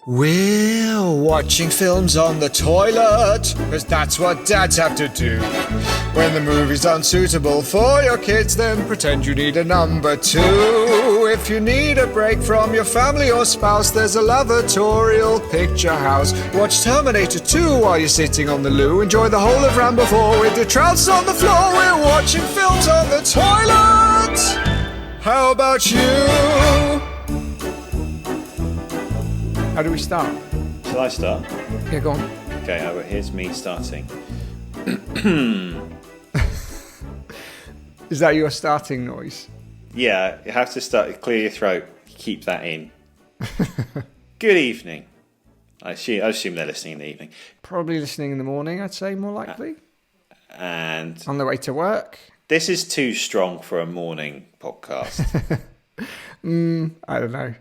We're watching films on the toilet, because that's what dads have to do. When the movie's unsuitable for your kids, then pretend you need a number two. If you need a break from your family or spouse, there's a lavatorial picture house. Watch Terminator 2 while you're sitting on the loo. Enjoy the whole of Rambo 4 with your trousers on the floor. We're watching films on the toilet. How about you? How do we start? Shall I start? Yeah, go on. Okay, here's me starting. Is that your starting noise? Yeah, you have to start. Clear your throat. Keep that in. Good evening. I assume they're listening in the evening. Probably listening in the morning, I'd say, more likely. And on the way to work. This is too strong for a morning podcast. I don't know.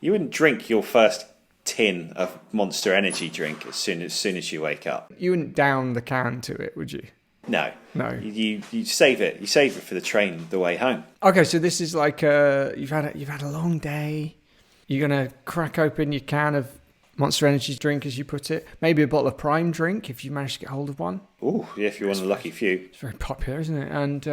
You wouldn't drink your first tin of Monster Energy drink as soon as you wake up. You wouldn't down the can to it, would you? No. You save it. You save it for the train the way home. Okay, so this is like you've had a long day. You're gonna crack open your can of Monster Energy drink, as you put it. Maybe a bottle of Prime drink if you manage to get hold of one. Oh, yeah, if you're one of the lucky few. It's very popular, isn't it? And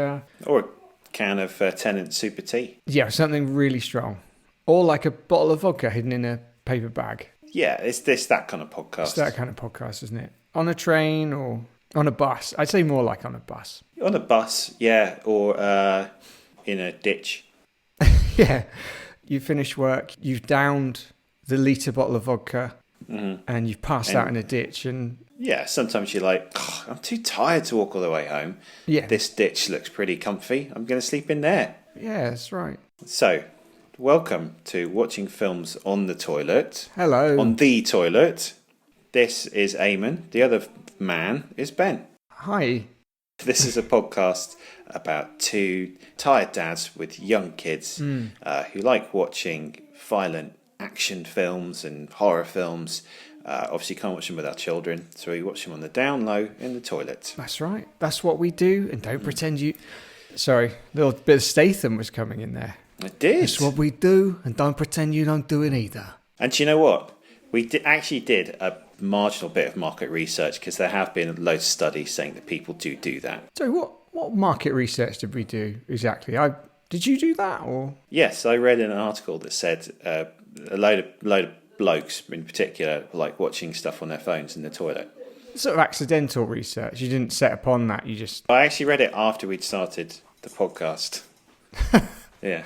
or a can of Tennant Super Tea. Yeah, something really strong. Or like a bottle of vodka hidden in a paper bag. Yeah, it's that kind of podcast. It's that kind of podcast, isn't it? On a train or on a bus. I'd say more like on a bus. On a bus, yeah, or in a ditch. Yeah. You finish work, you've downed the litre bottle of vodka, and you've passed out in a ditch. And yeah, sometimes you're like, I'm too tired to walk all the way home. Yeah. This ditch looks pretty comfy. I'm going to sleep in there. Yeah, that's right. So, welcome to watching films on the toilet. Hello. On the toilet. This is Eamonn. The other man is Ben. Hi. This is a podcast about two tired dads with young kids who like watching violent action films and horror films. Obviously, can't watch them with our children, so we watch them on the down low in the toilet. That's right. That's what we do, and don't pretend you... Sorry, a little bit of Statham was coming in there. It did. That's what we do, and don't pretend you don't do it either. And do you know what? We actually did a marginal bit of market research, because there have been loads of studies saying that people do that. So what market research did we do exactly? Did you do that, or...? Yes, I read in an article that said a load of blokes in particular like watching stuff on their phones in the toilet. Sort of accidental research. You didn't set upon that. You just... I actually read it after we'd started the podcast. Yeah.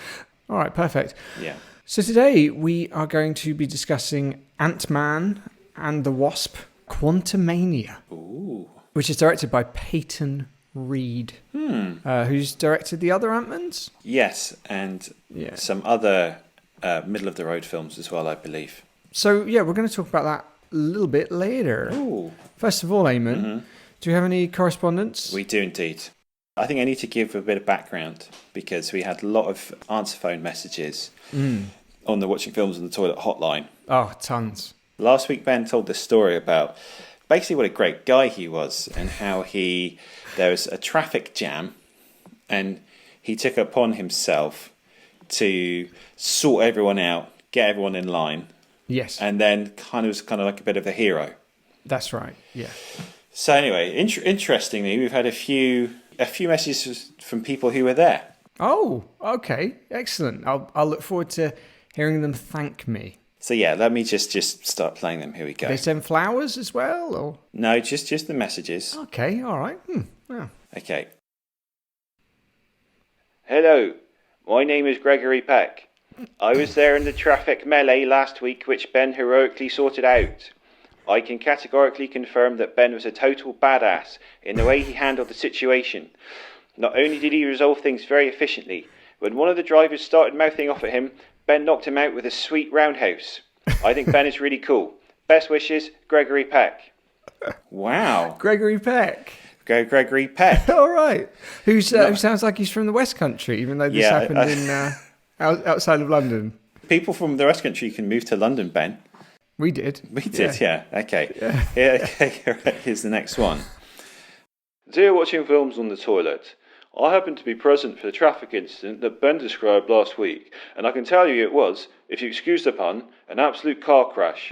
All right, perfect. Yeah. So today we are going to be discussing Ant-Man and the Wasp, Quantumania. Ooh. Which is directed by Peyton Reed, who's directed the other Ant-Mans. Yes, and some other middle-of-the-road films as well, I believe. So, yeah, we're going to talk about that a little bit later. Ooh. First of all, Eamonn, do you have any correspondence? We do indeed. I think I need to give a bit of background, because we had a lot of answer phone messages on the Watching Films on the Toilet hotline. Oh, tons. Last week, Ben told this story about basically what a great guy he was, and how there was a traffic jam, and he took it upon himself to sort everyone out, get everyone in line. Yes. And then was kind of like a bit of a hero. That's right, yeah. So anyway, interestingly, we've had a few messages from people who were there. Oh, okay. Excellent. I'll look forward to hearing them thank me. So yeah, let me just start playing them. Here we go. They send flowers as well, or? No, just the messages. Okay, all right. Yeah. Okay. Hello, my name is Gregory Peck. I was there in the traffic melee last week, which Ben heroically sorted out. I can categorically confirm that Ben was a total badass in the way he handled the situation. Not only did he resolve things very efficiently, when one of the drivers started mouthing off at him, Ben knocked him out with a sweet roundhouse. I think Ben is really cool. Best wishes, Gregory Peck. Wow. Gregory Peck. Gregory Peck. All right. Who sounds like he's from the West Country, even though this happened in outside of London. People from the West Country can move to London, Ben. We did. We did, yeah. Okay. Yeah, okay. Here's the next one. Dear Watching Films on the Toilet, I happened to be present for the traffic incident that Ben described last week, and I can tell you it was, if you excuse the pun, an absolute car crash.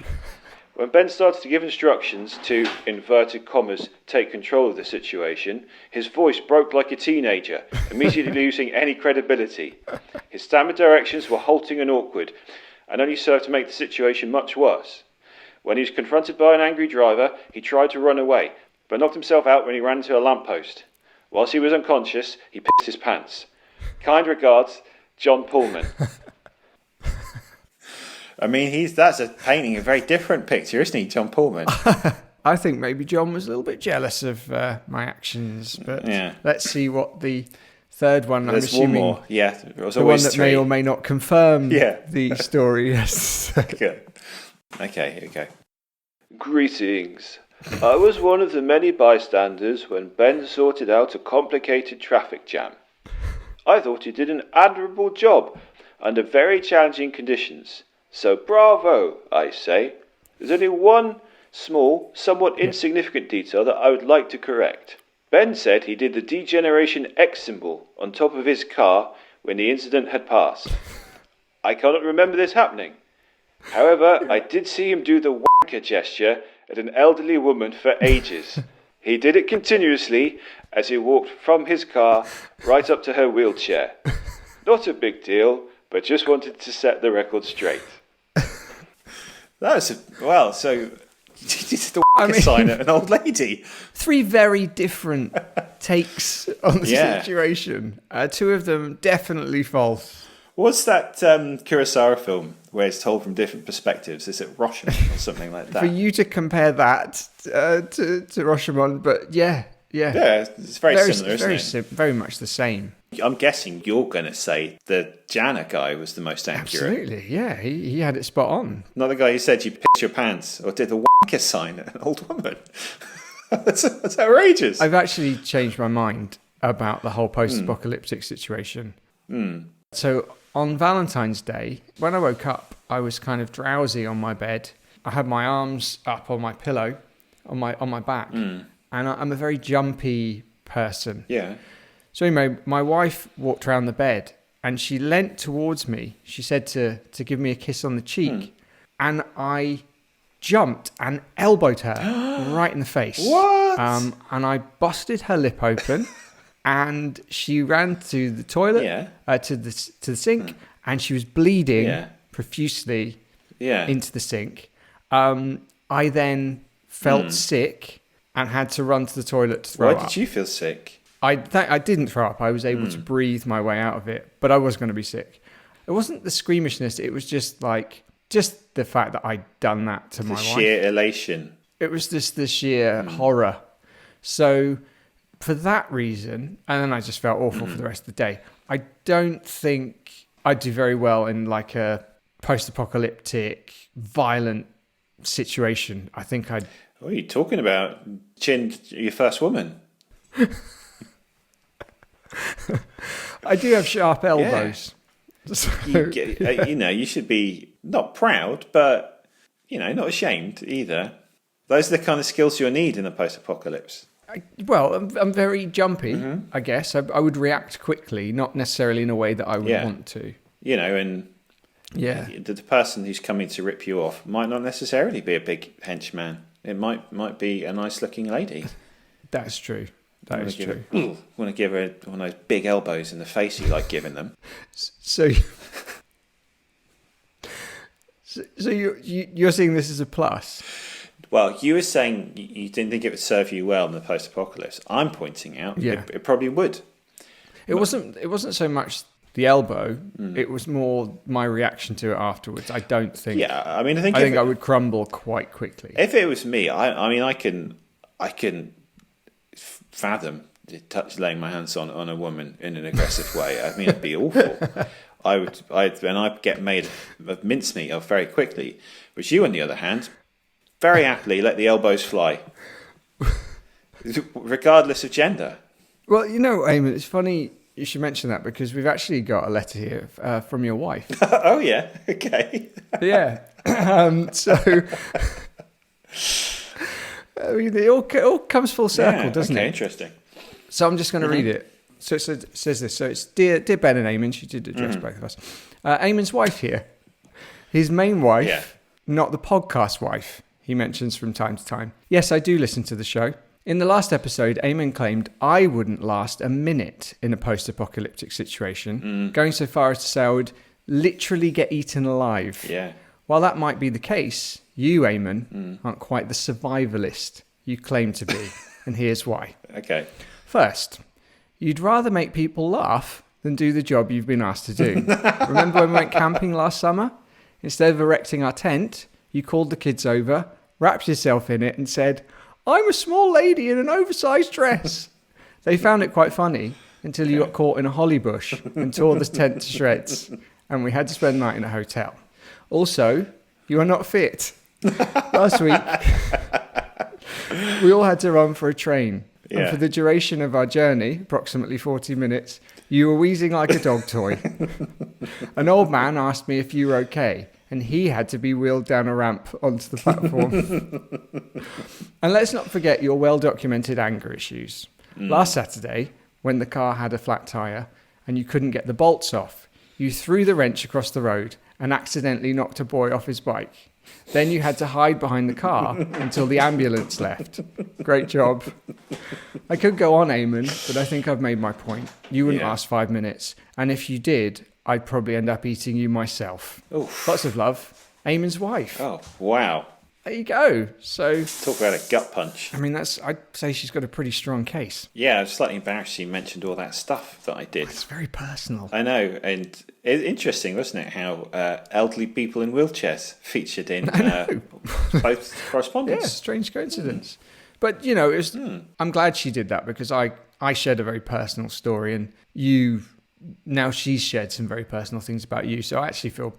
When Ben started to give instructions to, inverted commas, take control of the situation, his voice broke like a teenager, immediately losing any credibility. His standard directions were halting and awkward, and only served to make the situation much worse. When he was confronted by an angry driver, he tried to run away, but knocked himself out when he ran into a lamppost. Whilst he was unconscious, he pissed his pants. Kind regards, John Pullman. I mean, that's painting a very different picture, isn't he, John Pullman? I think maybe John was a little bit jealous of my actions, but let's see what the third one. There's I'm assuming one more. Yeah, there was the always one that three. may or may not confirm Yeah. the story. Yes. Good. Okay, here we go. Greetings. I was one of the many bystanders when Ben sorted out a complicated traffic jam. I thought he did an admirable job under very challenging conditions. So bravo, I say. There's only one small, somewhat insignificant detail that I would like to correct. Ben said he did the degeneration X symbol on top of his car when the incident had passed. I cannot remember this happening. However, I did see him do the wanker gesture at an elderly woman for ages. He did it continuously as he walked from his car right up to her wheelchair. Not a big deal, but just wanted to set the record straight. So you did the sign at an old lady. Three very different takes on the situation. Two of them definitely false. What's that Kurosawa film where it's told from different perspectives? Is it Rashomon or something like that? For you to compare that to Rashomon, but yeah. Yeah, it's very similar, isn't it? Very much the same. I'm guessing you're going to say the Jana guy was the most accurate. Absolutely, yeah. He had it spot on. Not the guy who said you pissed your pants or did the wanker sign at an old woman. That's outrageous. I've actually changed my mind about the whole post-apocalyptic situation. So on Valentine's Day, when I woke up, I was kind of drowsy on my bed. I had my arms up on my pillow, on my back, and I'm a very jumpy person. Yeah. So anyway, my wife walked around the bed and she leant towards me. She said to give me a kiss on the cheek, and I jumped and elbowed her right in the face. What? And I busted her lip open, and she ran to the toilet, to the sink, and she was bleeding profusely into the sink. I then felt sick and had to run to the toilet to throw up. Why did you feel sick? I didn't throw up. I was able to breathe my way out of it, but I was going to be sick. It wasn't the squeamishness. It was just the fact that I'd done that to my wife. Sheer elation. It was just the sheer horror. So for that reason, and then I just felt awful for the rest of the day. I don't think I'd do very well in like a post-apocalyptic, violent situation. I think I'd... What are you talking about? Chinned your first woman? I do have sharp elbows. So, you should be not proud, but, not ashamed either. Those are the kind of skills you'll need in a post-apocalypse. I'm very jumpy, I guess. I would react quickly, not necessarily in a way that I would want to. The person who's coming to rip you off might not necessarily be a big henchman. It might be a nice-looking lady. That's true. That is true. Want to give her one of those big elbows in the face you like giving them. So you're seeing this as a plus? Well, you were saying you didn't think it would serve you well in the post-apocalypse. I'm pointing out it probably would. It wasn't so much the elbow. It was more my reaction to it afterwards. I don't think. Yeah, I mean, I think I would crumble quite quickly. If it was me, I can fathom laying my hands on a woman in an aggressive way. I mean, it'd be awful. I'd get made of mincemeat of very quickly. But you, on the other hand, very happily let the elbows fly, regardless of gender. Well, Eamonn, it's funny you should mention that because we've actually got a letter here from your wife. Oh, yeah. Okay. Yeah. I mean, it all comes full circle, doesn't it? Interesting. So I'm just going to read it So it says this. So it's Dear Ben and Eamonn. She did address both of us. Eamonn's wife here. His main wife, not the podcast wife, he mentions from time to time. Yes, I do listen to the show. In the last episode, Eamonn claimed I wouldn't last a minute in a post-apocalyptic situation, going so far as to say I would literally get eaten alive. Yeah. While that might be the case, you, Eamonn, aren't quite the survivalist you claim to be, and here's why. Okay. First, you'd rather make people laugh than do the job you've been asked to do. Remember when we went camping last summer? Instead of erecting our tent, you called the kids over, wrapped yourself in it and said, I'm a small lady in an oversized dress. They found it quite funny until you got caught in a holly bush and tore the tent to shreds, and we had to spend the night in a hotel. Also, you are not fit. Last week, we all had to run for a train. Yeah. And for the duration of our journey, approximately 40 minutes, you were wheezing like a dog toy. An old man asked me if you were okay, and he had to be wheeled down a ramp onto the platform. And let's not forget your well-documented anger issues. Last Saturday, when the car had a flat tyre and you couldn't get the bolts off, you threw the wrench across the road and accidentally knocked a boy off his bike. Then you had to hide behind the car until the ambulance left. Great job. I could go on, Eamonn, but I think I've made my point. You wouldn't last 5 minutes. And if you did, I'd probably end up eating you myself. Oof. Lots of love. Eamonn's wife. Oh, wow. There you go. So, Talk about a gut punch. I mean, I'd say she's got a pretty strong case. Yeah, I was slightly embarrassed you mentioned all that stuff that I did. It's very personal. I know, and interesting, wasn't it, how elderly people in wheelchairs featured in both correspondence. Yeah, strange coincidence. But, it was, I'm glad she did that because I shared a very personal story and now she's shared some very personal things about you. So I actually feel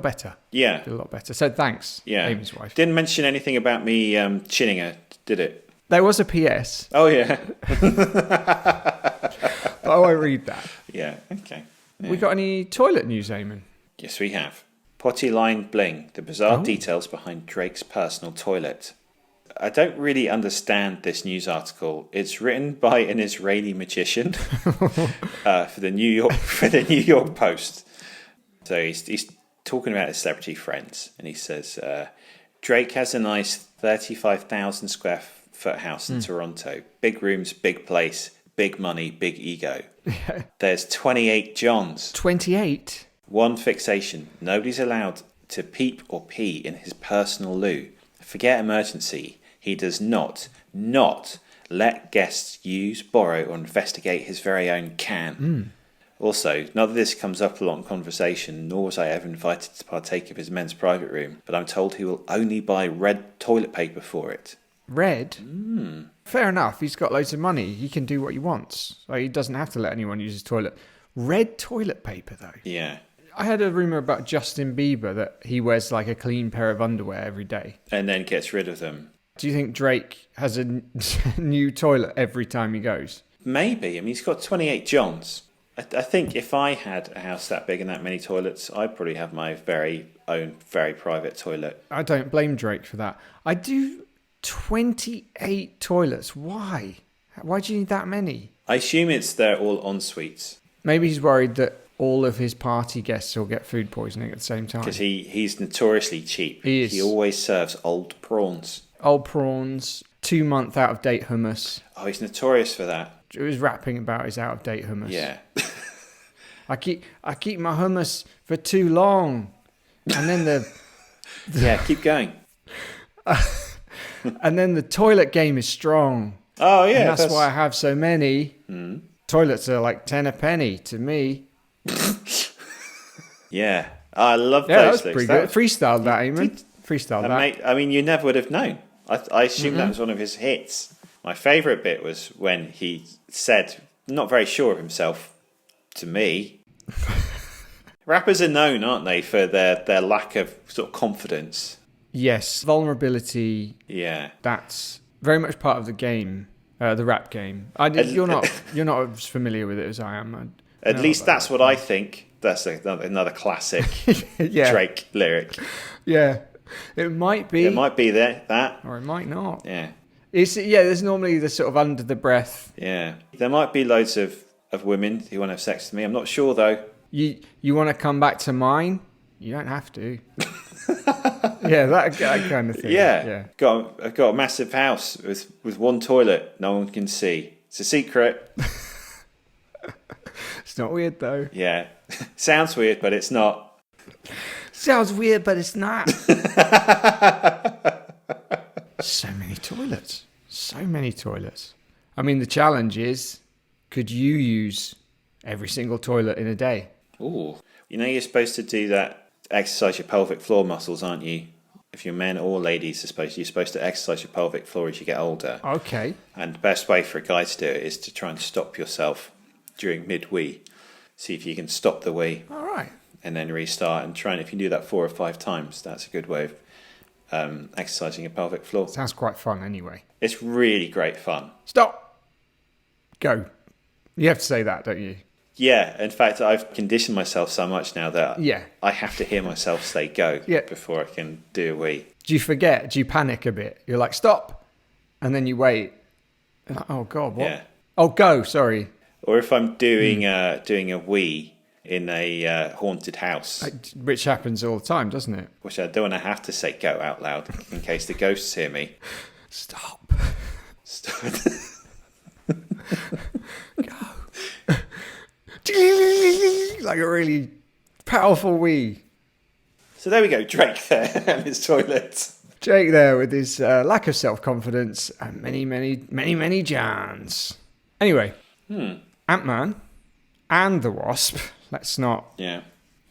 better. Yeah. I feel a lot better. So thanks, Eamonn's wife. Didn't mention anything about me chinning her, did it? There was a PS. Oh, yeah. But I won't read that. Yeah, okay. Yeah. We got any toilet news, Eamonn? Yes, we have. Potty line bling, the bizarre details behind Drake's personal toilet. I don't really understand this news article. It's written by an Israeli magician for the New York Post. So he's talking about his celebrity friends, and he says Drake has a nice 35,000 square foot house in Toronto. Big rooms, big place, big money, big ego. There's 28 Johns. 28? One fixation. Nobody's allowed to peep or pee in his personal loo. Forget emergency. He does not let guests use, borrow, or investigate his very own can. Also, not that this comes up a lot in conversation, nor was I ever invited to partake of his men's private room, but I'm told he will only buy red toilet paper for it. Red? Fair enough. He's got loads of money. He can do what he wants. So he doesn't have to let anyone use his toilet. Red toilet paper, though. Yeah. I had a rumour about Justin Bieber that he wears like a clean pair of underwear every day. And then gets rid of them. Do you think Drake has a new toilet every time he goes? Maybe. I mean, he's got 28 Johns. I think if I had a house that big and that many toilets, I'd probably have my very own, very private toilet. I don't blame Drake for that. I do 28 toilets. Why? Why do you need that many? I assume they're all en suites. Maybe he's worried that all of his party guests will get food poisoning at the same time. Because he's notoriously cheap. He is. He always serves old prawns. Old prawns, 2-month out-of-date hummus. Oh, he's notorious for that. It was rapping about his out-of-date hummus. Yeah. I keep my hummus for too long. And then Yeah, keep going. and then the toilet game is strong. Oh, yeah. And that's why I have so many. Toilets are like 10 a penny to me. Yeah. I love Yeah, that those was pretty good. Freestyled that, Eamonn. Freestyled that. Mate, I mean, you never would have known. I assume that was one of his hits. My favourite bit was when he said, not very sure of himself, to me. Rappers are known, aren't they, for their lack of sort of confidence. Yes, vulnerability. Yeah. That's very much part of the game, the rap game. You're not as familiar with it as I am. At least that's what I think. That's another classic Drake lyric. Yeah, it might be. It might be that. Or it might not. Yeah. There's normally the sort of under the breath. Yeah. There might be loads of of women who want to have sex with me. I'm not sure though. You want to come back to mine? You don't have to. Yeah, that kind of thing. Yeah. I've got a massive house with one toilet no one can see. It's a secret. It's not weird though. Yeah. Sounds weird, but it's not. Sounds weird, but it's not. So many toilets. So many toilets. I mean, the challenge is, could you use every single toilet in a day? Ooh. You know you're supposed to do that, exercise your pelvic floor muscles, aren't you? If you're men or ladies, you're supposed to exercise your pelvic floor as you get older. Okay. And the best way for a guy to do it is to try and stop yourself during mid-wee. See if you can stop the wee. All right. And then restart and try. And if you do that 4 or 5 times, that's a good way of exercising your pelvic floor. Sounds quite fun anyway. It's really great fun. Stop. Go. You have to say that, don't you? Yeah. In fact, I've conditioned myself so much now that Yeah. I have to hear myself say go Yeah. before I can do a wee. Do you forget? Do you panic a bit? You're like, stop. And then you wait. You're like, oh, God, what? Yeah. Oh, go. Sorry. Or if I'm doing a wee in a haunted house, Which happens all the time, doesn't it? which I don't want to have to say go out loud in case the ghosts hear me. Stop. Go. Like a really powerful wee. So there we go, Drake there and his toilet. Jake there with his lack of self-confidence and many Jans. Anyway, Ant-Man and the Wasp. Let's not Yeah.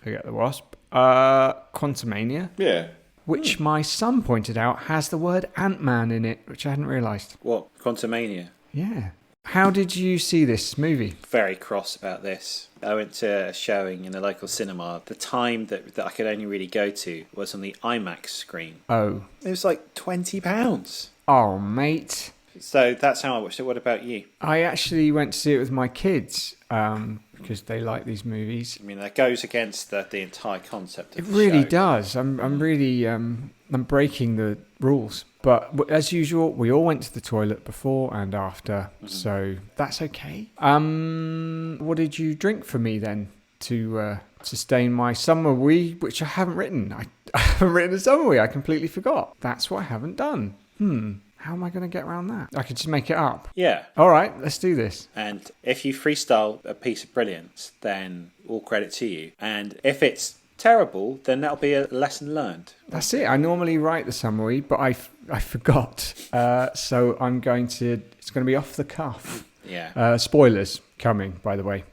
forget the Wasp. Quantumania, Yeah. which my son pointed out has the word Ant-Man in it, which I hadn't realised. What? Quantumania. Yeah. How did you see this movie? Very cross about this. I went to a showing in a local cinema. The time that I could only really go to was on the IMAX screen. Oh. It was like £20. Oh, mate. So that's how I watched it. What about you? I actually went to see it with my kids because they like these movies. I mean, that goes against the entire concept It of the really show. does. I'm really I'm breaking the rules. But as usual, we all went to the toilet before and after, so that's okay. What did you drink for me then to sustain my summer wee, which I haven't written? I haven't written a summer wee. I completely forgot. That's what I haven't done. How am I going to get around that? I could just make it up. Yeah. All right, let's do this. And if you freestyle a piece of brilliance, then all credit to you. And if it's terrible, then that'll be a lesson learned. That's it. I normally write the summary, but I forgot. So it's going to be off the cuff. Yeah. Spoilers coming, by the way.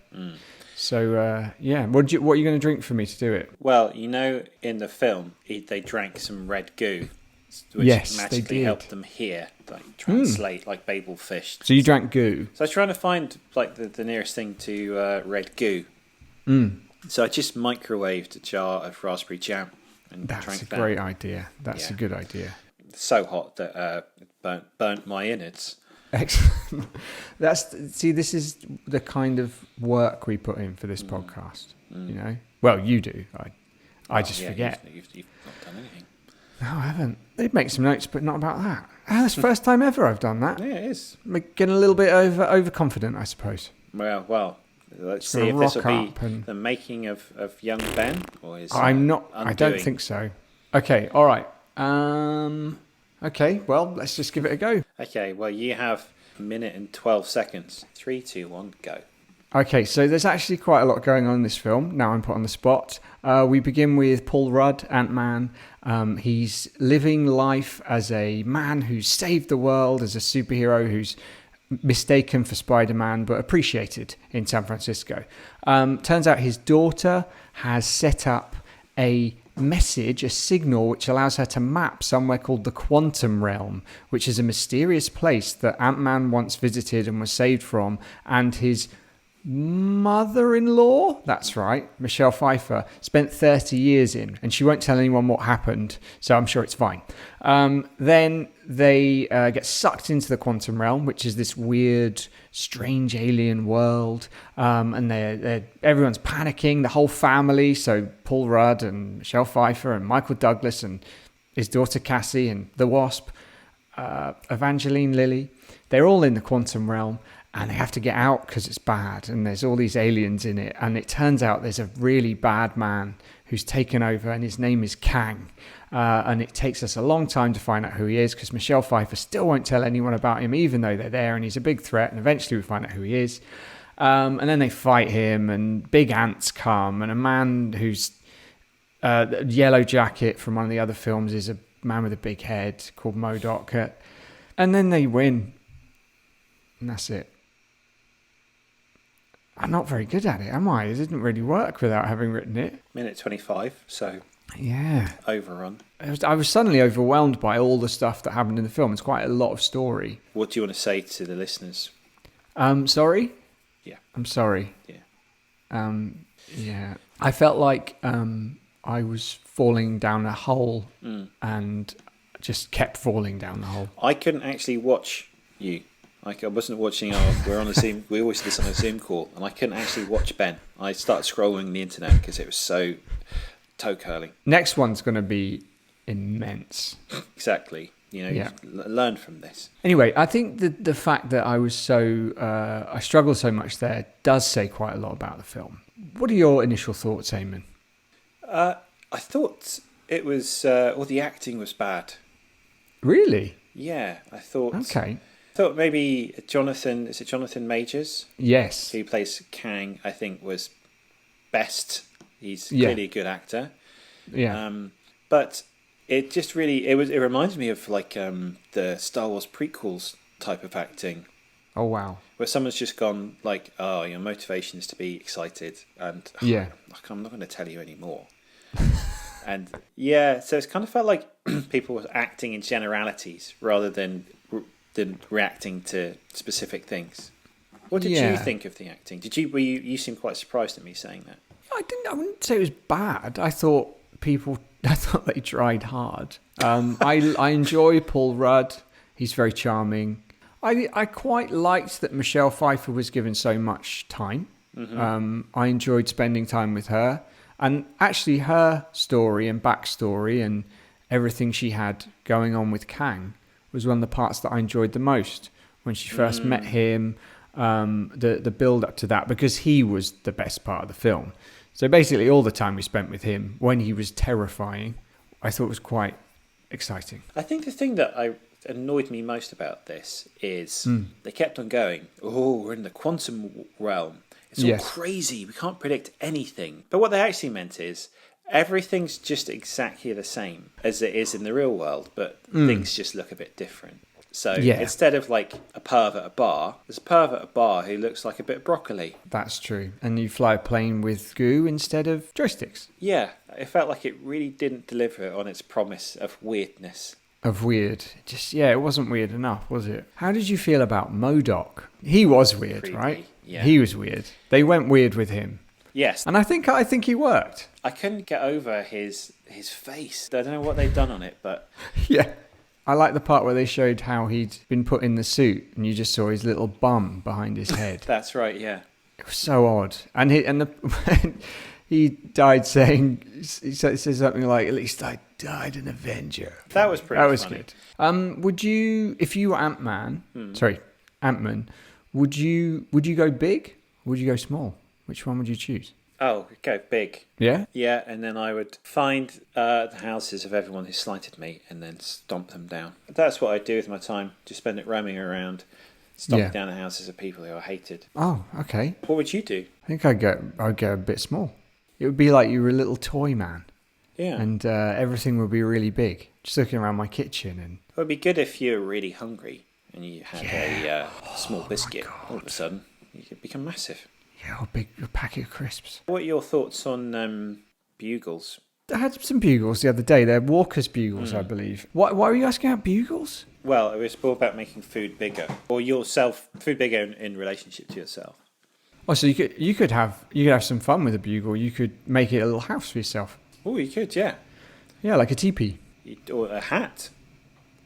So, yeah. What are you going to drink for me to do it? Well, you know, in the film, they drank some red goo, which Yes, they magically did. helped them hear, like translate like Babel fish. So you drank goo? So I was trying to find like the nearest thing to red goo. So I just microwaved a jar of raspberry jam and That's drank a that. great idea. That's a Yeah. good idea. So hot that it burnt my innards. Excellent. This is the kind of work we put in for this podcast. You know, well, you do. I just forget. You've not done anything. No, I haven't. They'd make some notes, but not about that. That's the first time ever I've done that. Yeah, it is. I'm getting a little bit overconfident, I suppose. Well. Let's gonna see if this will rock be up and- the making of young Ben or his. I'm not. I don't undoing. think so. Okay. All right. Okay. Well, let's just give it a go. Okay, well, you have a minute and 12 seconds. 3, 2, 1, go. Okay, so there's actually quite a lot going on in this film. Now I'm put on the spot. We begin with Paul Rudd, Ant-Man. He's living life as a man who's saved the world, as a superhero who's mistaken for Spider-Man, but appreciated in San Francisco. Turns out his daughter has set up a message, a signal, which allows her to map somewhere called the Quantum Realm, which is a mysterious place that Ant-Man once visited and was saved from, and his mother-in-law, that's right, Michelle Pfeiffer, spent 30 years in, and she won't tell anyone what happened, so I'm sure it's fine. Then they get sucked into the Quantum Realm, which is this weird, strange alien world, and everyone's panicking, the whole family, so Paul Rudd and Michelle Pfeiffer and Michael Douglas and his daughter Cassie and the Wasp, Evangeline Lilly, they're all in the Quantum Realm. and they have to get out because it's bad, and there's all these aliens in it, and it turns out there's a really bad man who's taken over, and his name is Kang, and it takes us a long time to find out who he is, because Michelle Pfeiffer still won't tell anyone about him, even though they're there, and he's a big threat, and eventually we find out who he is, and then they fight him, and big ants come, and a man who's Yellow Jacket from one of the other films is a man with a big head called MODOK, and then they win, and that's it. I'm not very good at it, am I? It didn't really work without having written it. Minute 25, so Yeah. overrun. I was suddenly overwhelmed by all the stuff that happened in the film. It's quite a lot of story. What do you want to say to the listeners? Sorry? Yeah. I'm sorry. Yeah. Yeah. I felt like I was falling down a hole and just kept falling down the hole. I couldn't actually watch you. I wasn't watching we're on the Zoom, we always do this on a Zoom call, and I couldn't actually watch Ben. I started scrolling the internet because it was so toe curling. Next one's going to be immense. Exactly. You know, Yeah. learn from this. Anyway, I think the fact that I was I struggled so much there does say quite a lot about the film. What are your initial thoughts, Eamonn? I thought it was, the acting was bad. Really? Yeah, I thought. Okay. I thought maybe Jonathan Majors, Yes. who plays Kang, I think was best. He's Yeah. clearly a good actor. Yeah. But it just really, it reminds me of like the Star Wars prequels type of acting, Oh, wow. where someone's just gone like, oh, your motivation is to be excited, and Yeah. I'm not going to tell you anymore. And yeah, so it's kind of felt like people were acting in generalities rather than reacting to specific things. What did Yeah. you think of the acting? You seemed quite surprised at me saying that. I wouldn't say it was bad. I thought they tried hard. I enjoy Paul Rudd. He's very charming. I quite liked that Michelle Pfeiffer was given so much time. I enjoyed spending time with her. And actually her story and backstory and everything she had going on with Kang was one of the parts that I enjoyed the most. When she first met him, the build up to that, because he was the best part of the film. So basically all the time we spent with him when he was terrifying, I thought was quite exciting. I think the thing that annoyed me most about this is they kept on going, oh, we're in the quantum realm. It's all crazy. We can't predict anything. But what they actually meant is everything's just exactly the same as it is in the real world, but things just look a bit different. So instead of like a perv at a bar, there's a perv at a bar who looks like a bit of broccoli. That's true. And you fly a plane with goo instead of joysticks. Yeah, it felt like it really didn't deliver on its promise of weirdness. Of weird. It wasn't weird enough, was it? How did you feel about MODOK? He was weird, Creepy, right? yeah. He was weird. They went weird with him. Yes. And I think he worked. I couldn't get over his face. I don't know what they've done on it, but Yeah. I like the part where they showed how he'd been put in the suit and you just saw his little bum behind his head. that's right, yeah. It was so odd. And he died saying, he says something like, at least I died an Avenger. That was pretty That was funny. good. Would you, if you were Ant-Man, Ant-Man, would you go big? Or would you go small? Which one would you choose? Oh, go big. Yeah? Yeah, and then I would find the houses of everyone who slighted me and then stomp them down. That's what I'd do with my time. Just spend it roaming around, stomping down the houses of people who I hated. Oh, okay. What would you do? I think I'd go a bit small. It would be like you were a little toy man. Yeah. And everything would be really big. Just looking around my kitchen and... It would be good if you were really hungry and you had a small biscuit. All of a sudden, you could become massive. Yeah, a packet of crisps. What are your thoughts on bugles? I had some bugles the other day. They're Walker's bugles, I believe. Why were you asking about bugles? Well, it was all about making food bigger, or food bigger in relationship to yourself. Oh, so you could have some fun with a bugle. You could make it a little house for yourself. Oh, you could, yeah. Yeah, like a teepee. Or a hat.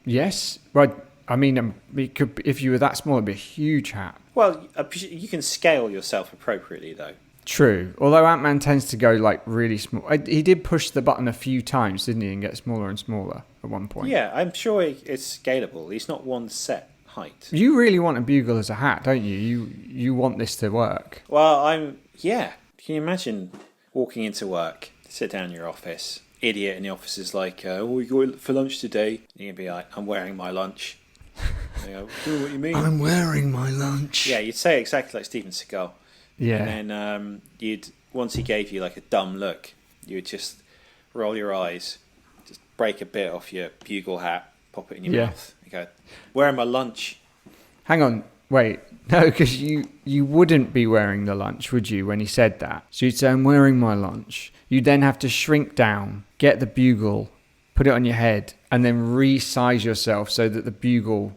Yes, right. I mean, it could, if you were that small, it'd be a huge hat. Well, you can scale yourself appropriately, though. True. Although Ant-Man tends to go like really small. He did push the button a few times, didn't he, and get smaller and smaller at one point. Yeah, I'm sure it's scalable. It's not one set height. You really want a bugle as a hat, don't you? You want this to work. Well, yeah. Can you imagine walking into work, sit down in your office, idiot in the office is like, "Oh, you going for lunch today?" You're gonna be like, "I'm wearing my lunch." They go, "Oh, what do you mean?" I'm wearing my lunch. Yeah, you'd say exactly like Steven Seagal. Yeah. And then once he gave you like a dumb look, you would just roll your eyes, just break a bit off your bugle hat, pop it in your mouth. You go, "Wearing my lunch." Hang on, wait. No, because you wouldn't be wearing the lunch, would you, when he said that? So you'd say, I'm wearing my lunch. You'd then have to shrink down, get the bugle, put it on your head, and then resize yourself so that the bugle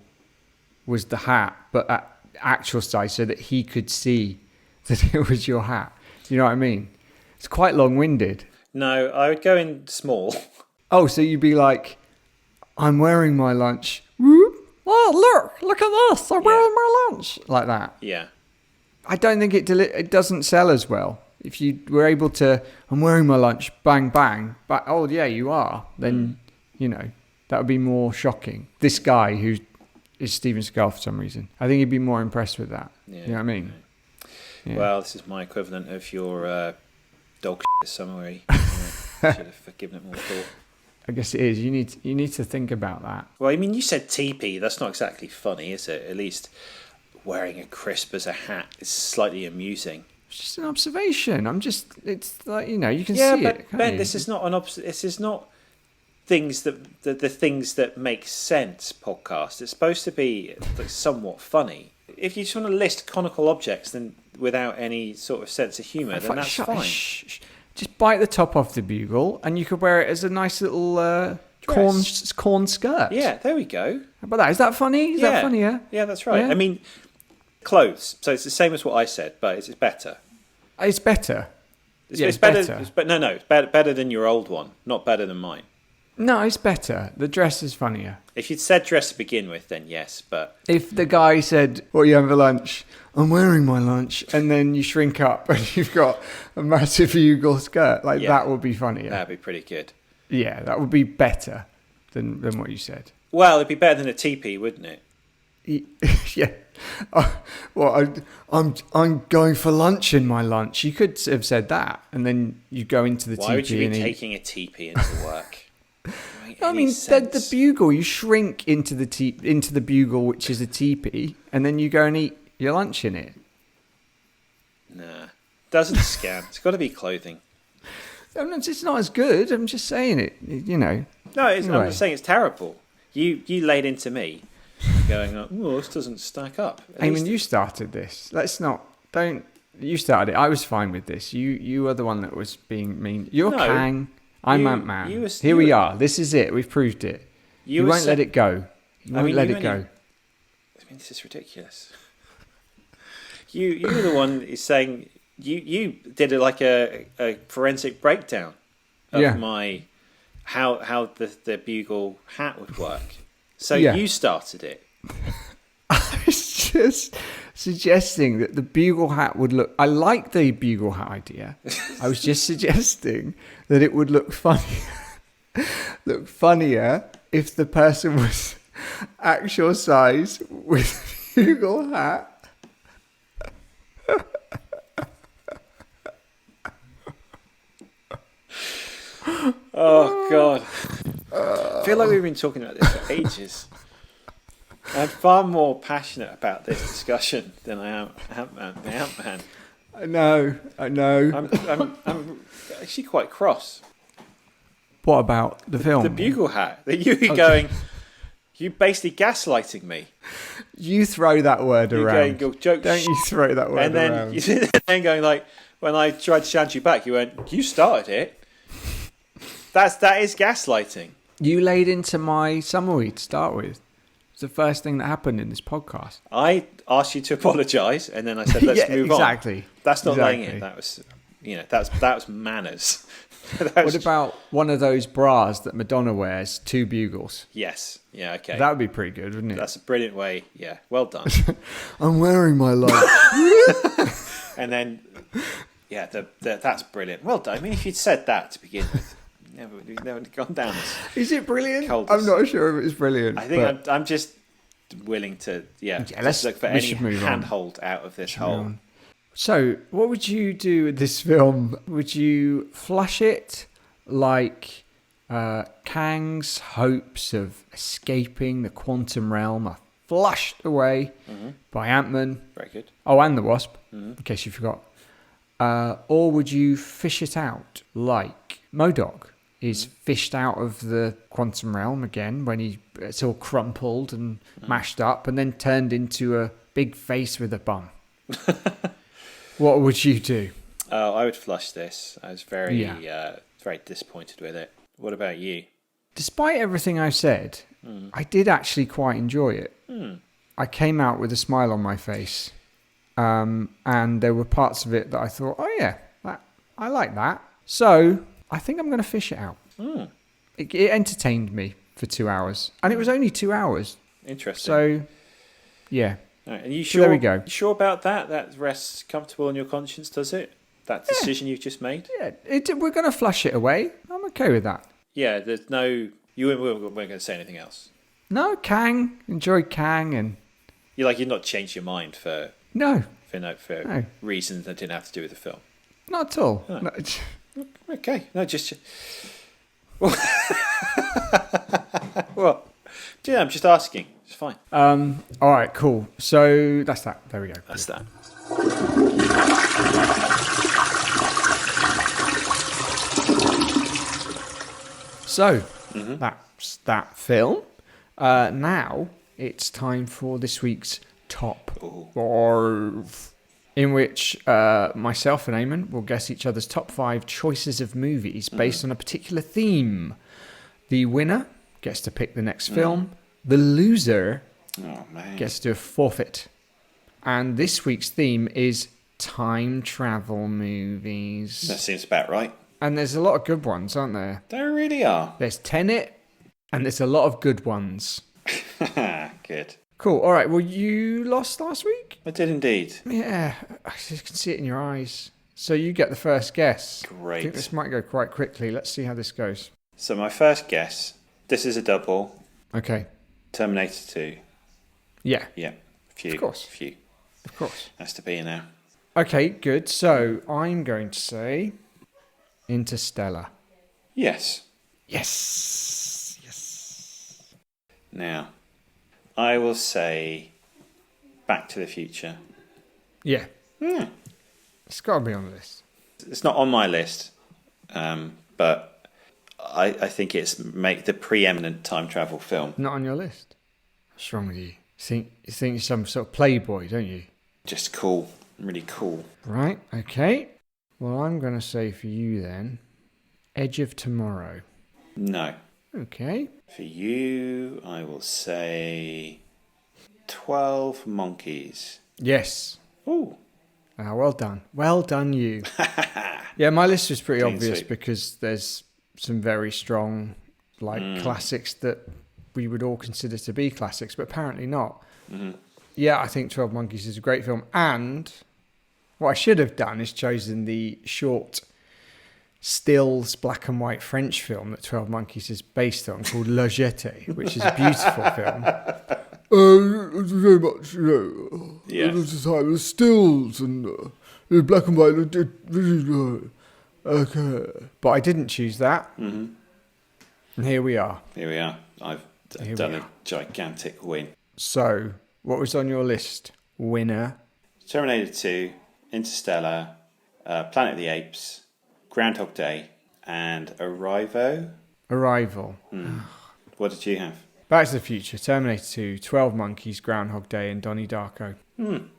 was the hat, but at actual size so that he could see that it was your hat. You know what I mean? It's quite long-winded. No, I would go in small. Oh, so you'd be like, I'm wearing my lunch. Whoop. Oh, look at this. I'm wearing my lunch. Like that. Yeah. I don't think it doesn't sell as well. If you were able to, I'm wearing my lunch, bang, bang, but oh, yeah, you are, then, that would be more shocking. This guy who is Steven Seagal for some reason, I think he'd be more impressed with that. Yeah, you know what I mean? Yeah. Well, this is my equivalent of your dog summary. Should have given it more thought. I guess it is. You need to think about that. Well, I mean, you said teepee. That's not exactly funny, is it? At least wearing a crisp as a hat is slightly amusing. It's just an observation. It's like, you can see but it. Ben, this is not this is not things that the things that make sense podcast. It's supposed to be like somewhat funny. If you just want to list conical objects then without any sort of sense of humour, then that's fine. Just bite the top off the bugle, and you could wear it as a nice little corn skirt. Yeah, there we go. How about that? Is that funny? Is that funnier? Yeah, that's right. Yeah? I mean, clothes. So it's the same as what I said, but it's better. It's better. It's better. It's better than your old one, not better than mine. No, it's better. The dress is funnier. If you'd said dress to begin with, then yes, but... If the guy said, what are you having for lunch? I'm wearing my lunch. And then you shrink up and you've got a massive bugle skirt. That would be funnier. That'd be pretty good. Yeah, that would be better than what you said. Well, it'd be better than a teepee, wouldn't it? Yeah. I'm going for lunch in my lunch. You could have said that. And then you go into the teepee. Why would you be taking a teepee into work? I mean, the bugle, you shrink into the bugle, which is a teepee, and then you go and eat your lunch in it. Nah, doesn't scan. It's got to be clothing. It's not as good. I'm just saying it. No, I'm just saying it's terrible. You laid into me, going, "Oh, this doesn't stack up." Eamonn, you started this. You started it. I was fine with this. You were the one that was being mean. You're Kang. I'm Ant-Man. Here we are. This is it. We've proved it. You won't let it go. You won't let it go. I mean, this is ridiculous. You were the one who's saying you did a forensic breakdown of my how the bugle hat would work. So you started it. I was just suggesting that the bugle hat would look... I like the bugle hat idea. I was just suggesting that it would look funnier if the person was actual size with a bugle hat. Oh, God. I feel like we've been talking about this for ages. I'm far more passionate about this discussion than I am Ant-Man. I know. I'm actually quite cross. What about the film? The bugle hat. That you were going... You basically gaslighting me. You throw that word around. Your joke. Don't you throw that word and then around. You then going like, when I tried to shout you back, you went, "You started it." That is gaslighting. You laid into my summary to start with. It's the first thing that happened in this podcast. I asked you to apologise, and then I said, "Let's move on." Exactly. That's not laying it. That was, that was manners. What about one of those bras that Madonna wears, 2 bugles? Yes. Yeah, okay. That would be pretty good, wouldn't it? That's a brilliant way. Yeah, well done. I'm wearing my lunch. And then, that's brilliant. Well done. I mean, if you'd said that to begin with, we'd never gone down this. Is it brilliant? Coldest. I'm not sure if it's brilliant. I think I'm just willing to let's look for we any should move on. handhold out of this hole. So, what would you do with this film? Would you flush it like Kang's hopes of escaping the quantum realm are flushed away by Ant-Man? Very good. Oh, and the Wasp, in case you forgot. Or would you fish it out like MODOK is fished out of the quantum realm again when it's all crumpled and mashed up and then turned into a big face with a bum? What would you do? I would flush this. I was very disappointed with it. What about you? Despite everything I've said, I did actually quite enjoy it. I came out with a smile on my face. And there were parts of it that I thought, oh yeah, I like that. So I think I'm going to fish it out. It entertained me for 2 hours. And it was only 2 hours. Interesting. So, yeah. Right, and you So sure? there we go. You sure about that? That rests comfortable on your conscience, does it? That decision you've just made? Yeah, we're going to flush it away. I'm okay with that. Yeah, there's no... You weren't going to say anything else. No, Kang. Enjoy Kang and... You've not changed your mind for No, reasons that didn't have to do with the film. not at all. Oh. No, Okay. No, just... Well, yeah, I'm just asking. It's fine. all right, cool. So that's that. There we go. That's that. So that's that film. Now it's time for this week's Top 5, in which myself and Eamonn will guess each other's top 5 choices of movies based on a particular theme. The winner gets to pick the next film. The loser gets to forfeit. And this week's theme is time travel movies. That seems about right. And there's a lot of good ones, aren't there? There really are. There's Tenet, and there's a lot of good ones. Good. Cool. All right. Well, you lost last week? I did indeed. Yeah. I just can see it in your eyes. So you get the first guess. Great. I think this might go quite quickly. Let's see how this goes. So my first guess, this is a double. Okay. Terminator 2. Yeah. Yeah. Few. Of course. Few. Of course. Has to be now. Okay, good. So I'm going to say Interstellar. Yes. Yes. Yes. Now, I will say Back to the Future. Yeah. It's got to be on the list. It's not on my list, but I think it's the preeminent time travel film. Not on your list. What's wrong with you? You think you're some sort of playboy, don't you? Just cool. Really cool. Right, okay. Well, I'm going to say for you then, Edge of Tomorrow. No. Okay. For you, I will say 12 Monkeys. Yes. Ooh. Well done. Well done, you. Yeah, my list was pretty Clean obvious sweep. because there's some very strong, classics that we would all consider to be classics, but apparently not. Yeah, I think 12 Monkeys is a great film. And what I should have done is chosen the short stills black and white French film that 12 Monkeys is based on called La Jetée, which is a beautiful film. Very much, Yeah. At the time, the stills and black and white. Okay. But I didn't choose that. And here we are. Here we are. I've Here done we a are. gigantic win. So, what was on your list? Winner. Terminator 2, Interstellar, Planet of the Apes, Groundhog Day, and Arrival. Arrival. What did you have? Back to the Future, Terminator 2, 12 Monkeys, Groundhog Day, and Donnie Darko.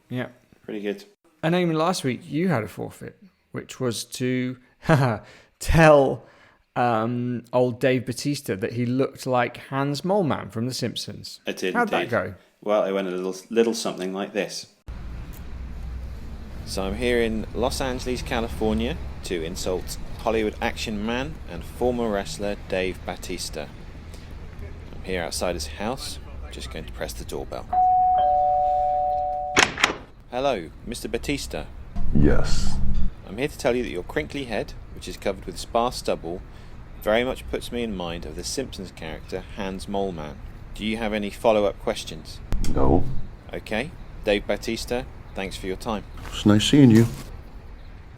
Yeah. Pretty good. And Eamon, last week you had a forfeit, which was to tell old Dave Bautista that he looked like Hans Moleman from The Simpsons. It did. How'd indeed. that go? Well, it went a little something like this. So I'm here in Los Angeles, California, to insult Hollywood action man and former wrestler Dave Bautista. I'm here outside his house, just going to press the doorbell. Hello, Mr. Bautista. Yes. I'm here to tell you that your crinkly head, which is covered with sparse stubble, very much puts me in mind of the Simpsons character Hans Moleman. Do you have any follow-up questions? Go. Okay. Dave Bautista, thanks for your time. It's nice seeing you.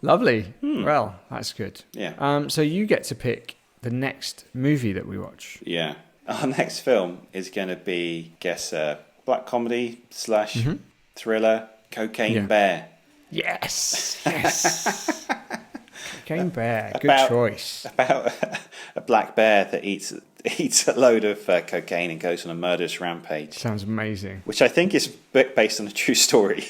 Lovely. Well, that's good. Yeah. So you get to pick the next movie that we watch. Yeah. Our next film is going to be, black comedy / thriller, Cocaine Bear. Yes. Yes. Cocaine Bear. Good About- choice. About a black bear that eats a load of cocaine and goes on a murderous rampage, Sounds amazing. which I think is based on a true story.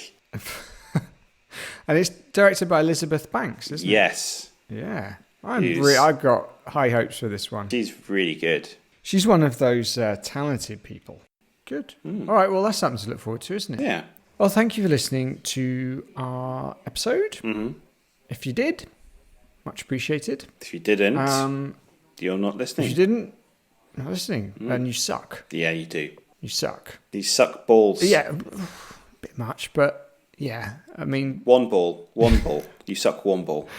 And it's directed by Elizabeth Banks, isn't Yes. it? Yeah. Who's- I've got high hopes for this one. She's really good. She's one of those talented people. Good. All right, well, that's something to look forward to, isn't it? Yeah. Well, thank you for listening to our episode. Mm-hmm. If you did, much appreciated. If you didn't, you're not If listening. you didn't, not listening, then you suck. Yeah, you do. You suck. You suck balls. Yeah, a bit much, but yeah, I mean, One ball. You suck one ball.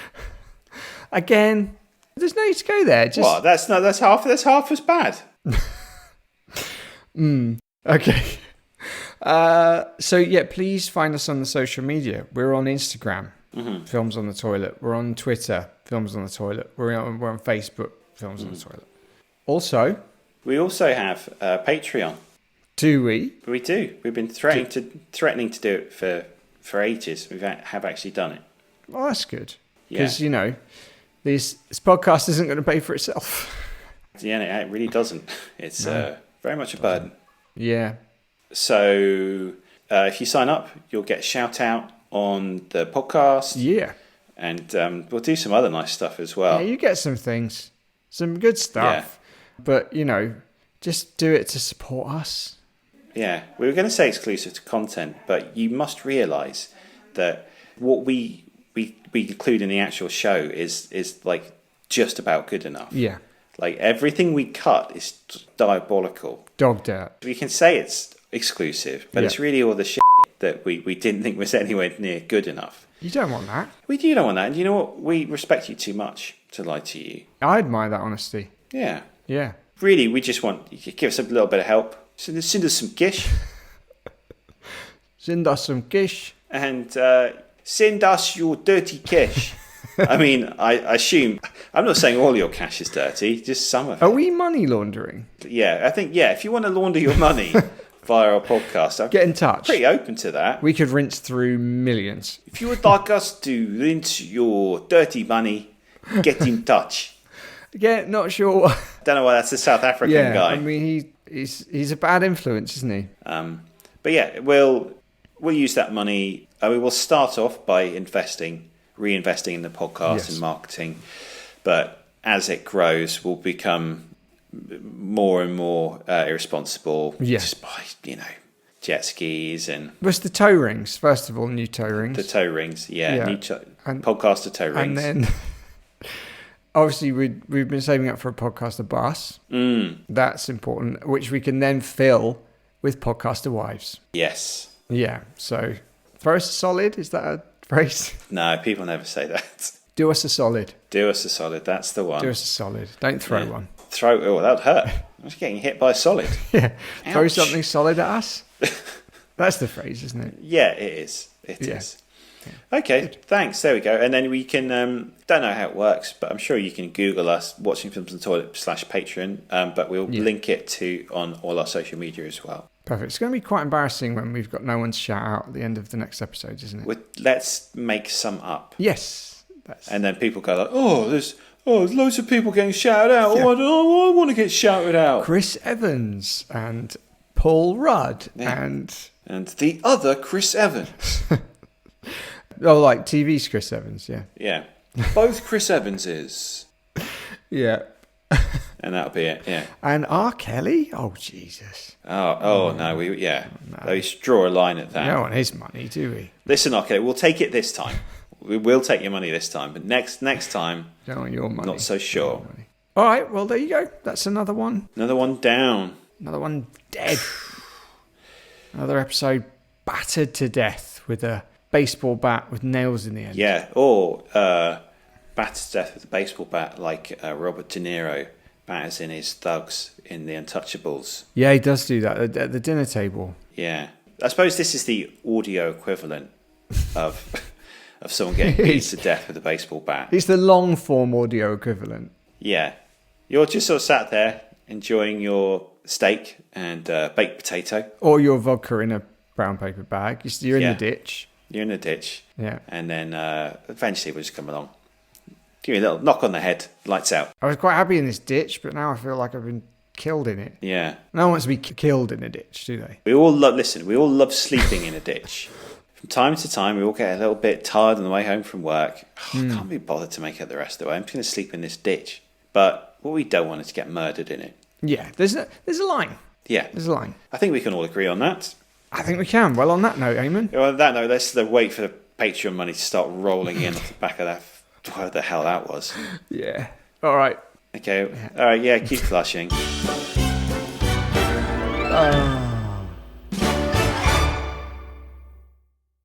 again, there's no need to go there. Just What? That's half as bad. okay. So yeah, please find us on the social media. We're on Instagram, Films on the Toilet. We're on Twitter, Films on the Toilet. We're on Facebook, Films on the Toilet. Also, We also have Patreon. do we? We do. We've been threatening to do it for ages. We have actually done it. Well, that's good Yeah. because you know this podcast isn't going to pay for itself. Yeah, it really doesn't. It's very much a burden. Yeah. So if you sign up, you'll get a shout out on the podcast. Yeah. And we'll do some other nice stuff as well. Yeah, you get some things, some good stuff. But, you know, just do it to support us. Yeah, we were going to say exclusive to content, but you must realise that what we include in the actual show is like just about good enough. Yeah. Like everything we cut is diabolical. Dog dirt. We can say it's exclusive, but it's really all the shit that we didn't think was anywhere near good enough. You don't want that. We do don't want that, and you know what? We respect you too much to lie to you. I admire that honesty. Yeah. Yeah. Really, we just want you to give us a little bit of help. Send us some gish. Send us some gish. And send us your dirty cash. I mean, I assume, I'm not saying all your cash is dirty, just some of it. Are we money laundering? Yeah, I think, if you want to launder your money via our podcast, I'm Get in touch. pretty open to that. We could rinse through millions. If you would like us to rinse your dirty money, get in touch. Yeah, not sure. Don't know why that's a South African guy. I mean, he's a bad influence, isn't he? But yeah, we'll use that money. We will start off by reinvesting in the podcast and marketing. But as it grows, we'll become more and more irresponsible. Just by, jet skis and... What's the toe rings? First of all, new toe rings. The toe rings, new podcaster toe rings. And then, obviously, we've been saving up for a podcaster bus. That's important, which we can then fill with podcaster wives. Yes. Yeah, so throw us a solid, is that a phrase? No, people never say that. Do us a solid. Do us a solid, that's the one. Do us a solid. Don't throw one. That would hurt. I was getting hit by a solid. Yeah, throw Ouch. something solid at us. That's the phrase, isn't it? Yeah, it is. It is. Okay, thanks. There we go. And then we can, don't know how it works, but I'm sure you can Google us, Watching Films on the Toilet /Patreon, but we'll link it on all our social media as well. Perfect. It's going to be quite embarrassing when we've got no one to shout out at the end of the next episode, isn't it? Let's make some up. Yes. And then people go like, there's loads of people getting shouted out. Yeah. I want to get shouted out. Chris Evans and Paul Rudd and the other Chris Evans. like TV's Chris Evans, yeah. Yeah. Both Chris Evanses. Yeah. And that'll be it, yeah. And R. Kelly? Oh, Jesus. No, Let's draw a line at that. We don't want his money, do we? Listen, okay, we'll take it this time. We will take your money this time, but next time, Don't want your money. not so sure. All right, well, there you go. That's another one. Another one down. Another one dead. Another episode battered to death with a baseball bat with nails in the end. Yeah, or battered to death with a baseball bat like Robert De Niro batters in his thugs in The Untouchables. Yeah, he does do that at the dinner table. Yeah. I suppose this is the audio equivalent of someone getting beat to death with a baseball bat. It's the long form audio equivalent. Yeah. You're just sort of sat there enjoying your steak and baked potato. Or your vodka in a brown paper bag. You're in the ditch. You're in the ditch. Yeah. And then eventually we'll just come along. Give you a little knock on the head, lights out. I was quite happy in this ditch, but now I feel like I've been killed in it. Yeah. No one wants to be killed in a ditch, do they? We all love sleeping in a ditch. From time to time, we all get a little bit tired on the way home from work. I can't be bothered to make it the rest of the way. I'm just going to sleep in this ditch. But what we don't want is to get murdered in it. Yeah, there's a line. Yeah. There's a line. I think we can all agree on that. I think we can. Well, on that note, Eamonn. Well, on that note, let's wait for the Patreon money to start rolling in off the back of that. What the hell that was. Yeah. All right. Okay. All right. Yeah. Keep flushing.